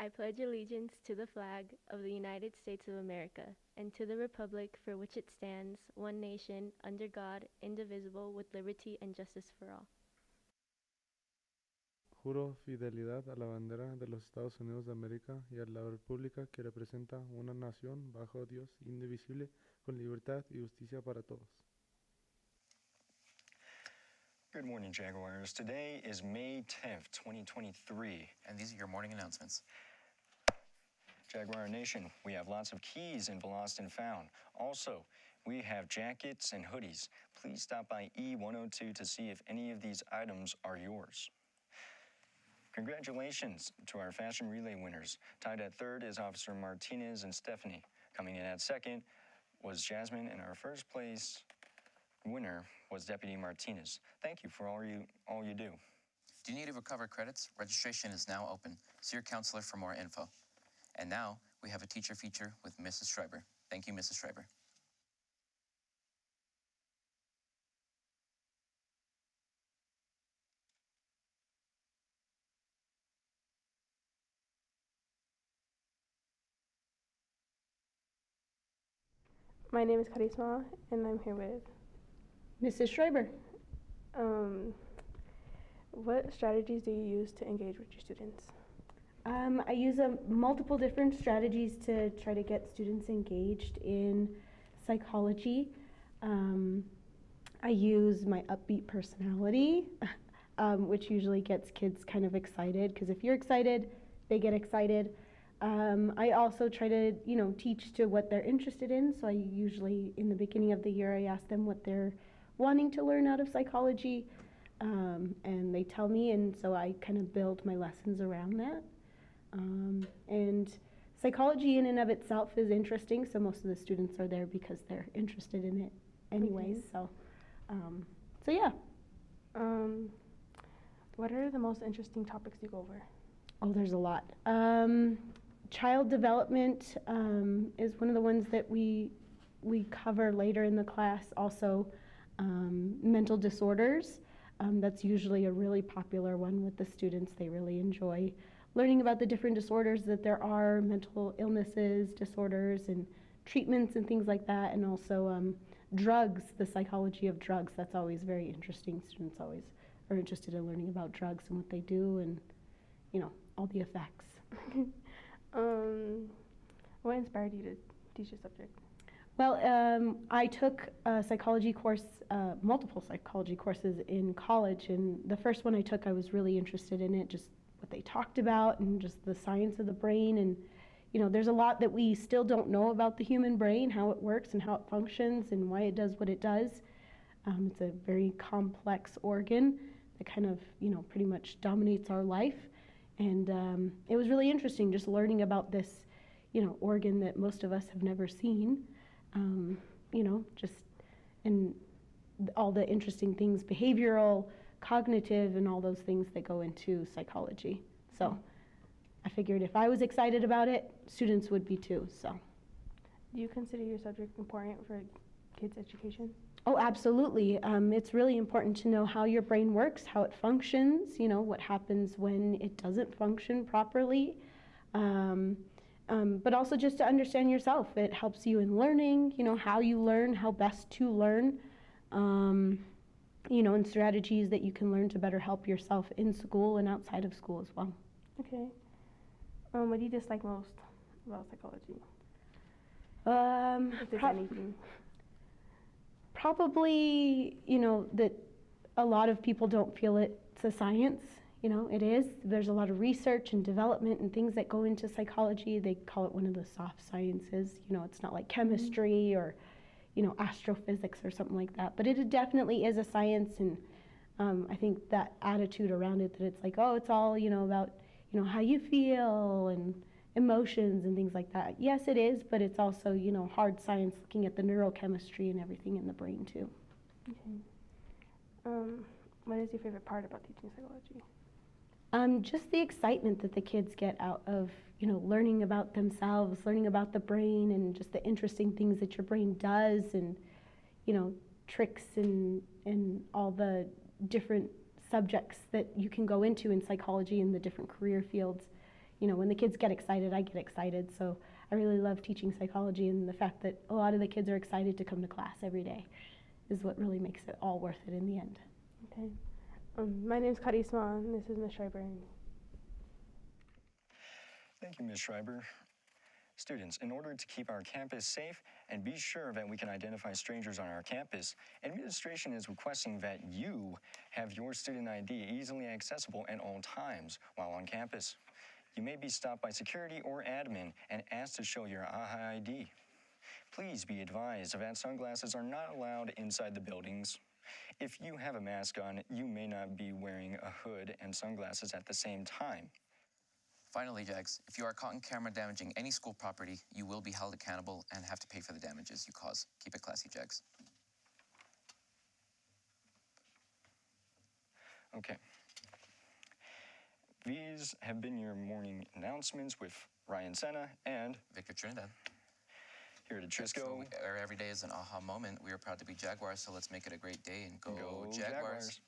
I pledge allegiance to the flag of the United States of America and to the republic for which it stands, one nation, under God, indivisible, with liberty and justice for all. Juro fidelidad a la bandera de los Estados Unidos de América y a la república que representa una nación bajo Dios indivisible, con libertad y justicia para todos. Good morning, Jaguars. Today is May 10th, 2023. And these are your morning announcements. Jaguar Nation, we have lots of keys in Lost and Found. Also, we have jackets and hoodies. Please stop by E102 to see if any of these items are yours. Congratulations to our fashion relay winners. Tied at third is Officer Martinez and Stephanie. Coming in at second was Jasmine, and our first place winner was Deputy Martinez. Thank you for all you do. Do you need to recover credits? Registration is now open. See your counselor for more info. And now we have a teacher feature with Ms Schreiber. Thank you, Ms Schreiber. My name is Karisma, and I'm here with Mrs. Schreiber. What strategies do you use to engage with your students? I use multiple different strategies to try to get students engaged in psychology. I use my upbeat personality, which usually gets kids kind of excited, because if you're excited, they get excited. I also try to, teach to what they're interested in. So I usually, in the beginning of the year, I ask them what they're wanting to learn out of psychology, and they tell me, and so I kind of build my lessons around that. And psychology in and of itself is interesting, so most of the students are there because they're interested in it anyways. Okay. So yeah. What are the most interesting topics you go over? Oh, there's a lot. Child development is one of the ones that we cover later in the class. Also, mental disorders. That's usually a really popular one with the students. They really enjoy learning about the different disorders that there are, mental illnesses, disorders, and treatments and things like that, and also drugs, the psychology of drugs. That's always very interesting. Students always are interested in learning about drugs and what they do, and all the effects. What inspired you to teach this subject? Well, I took a psychology course, multiple psychology courses in college, and the first one I took, I was really interested in it, just what they talked about and just the science of the brain. And there's a lot that we still don't know about the human brain, how it works and how it functions and why it does what it does. It's a very complex organ that kind of pretty much dominates our life. And it was really interesting just learning about this organ that most of us have never seen, just and all the interesting things, behavioral, cognitive, and all those things that go into psychology. So I figured if I was excited about it, students would be too. So, do you consider your subject important for kids' education? Oh, absolutely. It's really important to know how your brain works, how it functions, what happens when it doesn't function properly. But also just to understand yourself. It helps you in learning, how you learn, how best to learn, and strategies that you can learn to better help yourself in school and outside of school as well. Okay. What do you dislike most about psychology? If there's anything. Probably, that a lot of people don't feel it's a science. It is. There's a lot of research and development and things that go into psychology. They call it one of the soft sciences. It's not like chemistry or, astrophysics or something like that. But it definitely is a science, and I think that attitude around it, that it's like, oh, it's all, about, how you feel and emotions and things like that. Yes, it is, but it's also, you know, hard science looking at the neurochemistry and everything in the brain too. Okay. What is your favorite part about teaching psychology? Just the excitement that the kids get out of, you know, learning about themselves, learning about the brain, and just the interesting things that your brain does, and, you know, tricks and all the different subjects that you can go into in psychology and the different career fields. You know, when the kids get excited, I get excited. So I really love teaching psychology, and the fact that a lot of the kids are excited to come to class every day is what really makes it all worth it in the end. Okay. My name is Karisma, and this is Ms Schreiber. Thank you, Ms. Schreiber. Students, in order to keep our campus safe and be sure that we can identify strangers on our campus, administration is requesting that you have your student ID easily accessible at all times while on campus. You may be stopped by security or admin and asked to show your AHA ID. Please be advised that sunglasses are not allowed inside the buildings. If you have a mask on, you may not be wearing a hood and sunglasses at the same time. Finally, Jags, if you are caught in camera damaging any school property, you will be held accountable and have to pay for the damages you cause. Keep it classy, Jags. Okay. These have been your morning announcements with Ryan Senna and Victor Trinidad. here at Trisco. Our every day is an aha moment. We are proud to be Jaguars, so let's make it a great day and go Jaguars.